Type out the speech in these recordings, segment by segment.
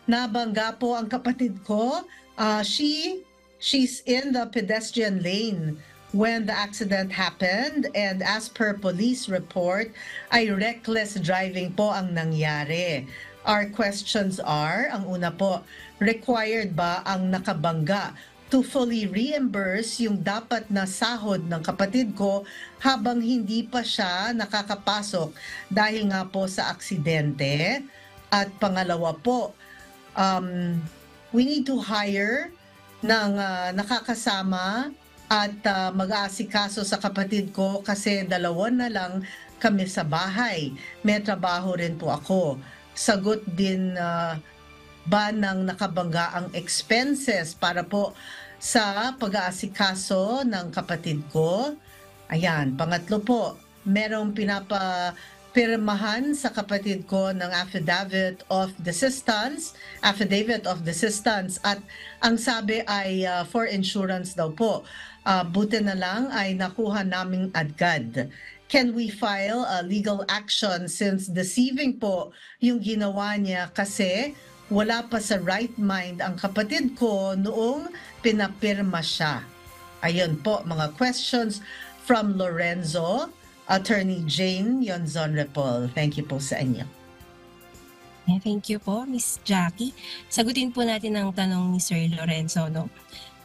nabangga po ang kapatid ko. She's in the pedestrian lane when the accident happened, and as per police report ay reckless driving po ang nangyari. Our questions are, ang una po, required ba ang nakabangga to fully reimburse yung dapat na sahod ng kapatid ko habang hindi pa siya nakakapasok dahil nga po sa aksidente? At pangalawa po, we need to hire ng nakakasama at mag-aasikaso sa kapatid ko kasi dalawa na lang kami sa bahay. May trabaho rin po ako. Sagot din ba ng nakabangga ang expenses para po sa pag-aasikaso ng kapatid ko? Ayan, pangatlo po, merong pinapapirmahan sa kapatid ko ng affidavit of desistance at ang sabi ay for insurance daw po. Buti na lang ay nakuha naming agad. Can we file a legal action since deceiving po yung ginawa niya kasi wala pa sa right mind ang kapatid ko noong pinapirma siya? Ayun po, mga questions from Lorenzo. Attorney Jane Yonzon-Repol. Thank you po sa inyo. Thank you po, Miss Jackie. Sagutin po natin ang tanong ni Sir Lorenzo, no?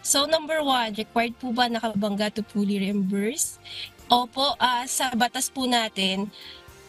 So, number 1, required po ba nakabangga to fully reimburse? Opo, sa batas po natin,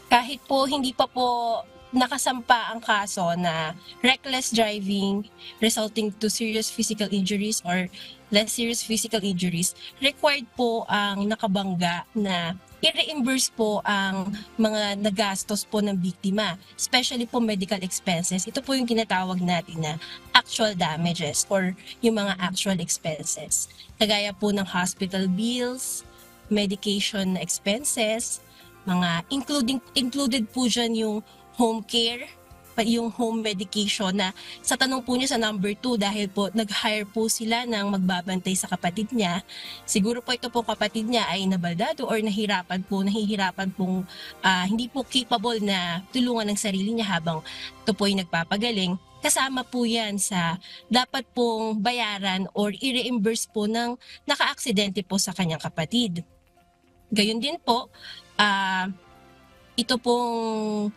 kahit po hindi pa po nakasampa ang kaso na reckless driving resulting to serious physical injuries or less serious physical injuries, required po ang nakabangga na i-reimburse po ang mga nagastos po ng biktima, especially po medical expenses. Ito po yung tinatawag natin na actual damages or yung mga actual expenses. Kagaya po ng hospital bills, medication expenses, mga included po dyan yung home care, yung home medication na sa tanong po niya sa number 2 dahil po nag-hire po sila ng magbabantay sa kapatid niya. Siguro po ito po kapatid niya ay nabaldado or nahihirapan pong hindi po capable na tulungan ng sarili niya habang ito po ay nagpapagaling. Kasama po yan sa dapat pong bayaran or i-reimburse po ng naka-aksidente po sa kanyang kapatid. Gayon din po, ito pong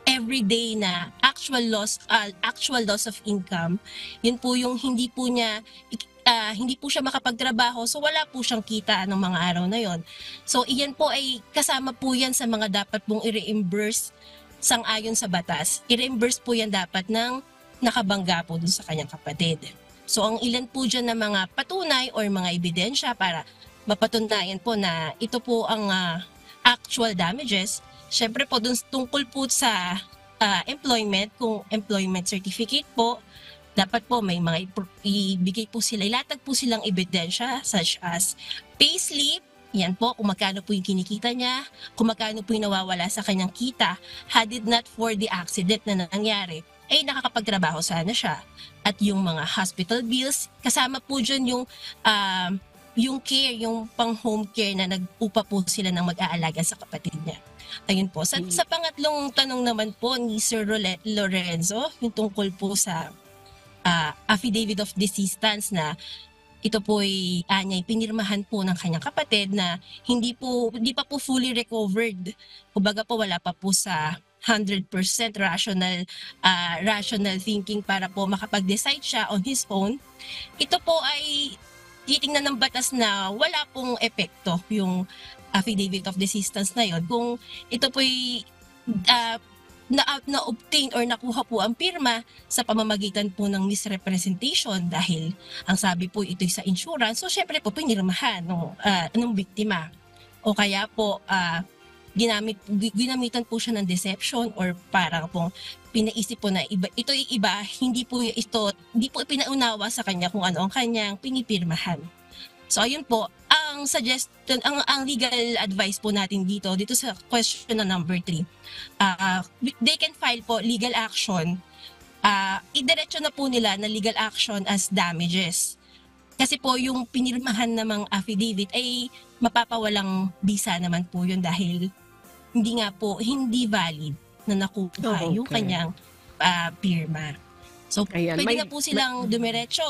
everyday na actual loss of income, yun po yung hindi po siya makapagtrabaho, so wala po siyang kita ng mga araw na yon. So iyan po ay kasama po yan sa mga dapat pong i-reimburse sang-ayon sa batas. I-reimburse po yan dapat ng nakabangga po dun sa kanyang kapatid. So ang ilan po dyan na mga patunay or mga ebidensya para mapatunayan po na ito po ang actual damages. Siyempre po, tungkol po sa employment, kung employment certificate po, dapat po may mga ibigay po sila, ilatag po silang ebidensya such as payslip, yan po, kung magkano po yung kinikita niya, kung magkano po yung nawawala sa kanyang kita, had it not for the accident na nangyari, ay nakakapagtrabaho sana siya. At yung mga hospital bills, kasama po dyan yung care, yung pang home care na nag-upa po sila ng mag-aalaga sa kapatid niya. Ayun po. Sa pangatlong tanong naman po ni Sir Lorenzo, yung tungkol po sa affidavit of desistance na ito po ay pinirmahan po ng kanyang kapatid na hindi pa po fully recovered. Kumbaga po wala pa po sa 100% rational thinking para po makapag-decide siya on his own. Ito po ay titingnan ng batas na wala pong epekto yung affidavit of desistance na yon kung ito po'y na-obtain or nakuha po ang pirma sa pamamagitan po ng misrepresentation dahil ang sabi po ito'y sa insurance, so syempre po pinirmahan ng biktima o kaya po ginamitan po siya ng deception or parang pong pinaisip po na ito'y iba, hindi po pinaunawa sa kanya kung ano ang kanyang pinipirmahan. So ayun po, ang suggestion, ang legal advice po natin dito sa question na number 3. They can file po legal action. Idiretso na po nila na legal action as damages. Kasi po yung pinirmahan namang affidavit ay mapapawalang bisa naman po yun dahil hindi valid na nakuha yung kanyang pirma. So, Ayan, pwede na po silang dumiretso.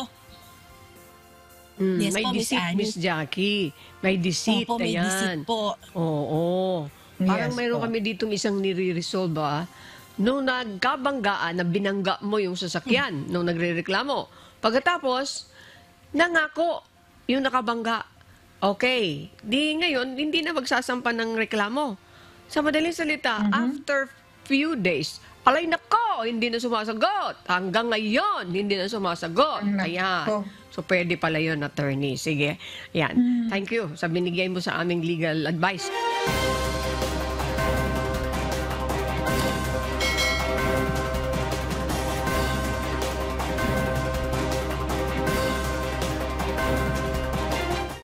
Yes may po, Miss deceit, Annie. Miss Jackie. May deceit, Opo, may deceit ayan. po. Oo. Parang Yes mayroon po. kami dito isang nire-resolve, Nung nagkabanggaan, na binangga mo yung sasakyan, nung nagre-reklamo. Pagkatapos, nangako yung nakabangga. Okay. Di ngayon, hindi na magsasampa ng reklamo. Sa madaling salita, after few days, alay nako, hindi na sumasagot. Hanggang ngayon, hindi na sumasagot. Ayan. Nako. So, pwede pala yun, attorney. Sige. Yan. Thank you sa binigay mo sa aming legal advice.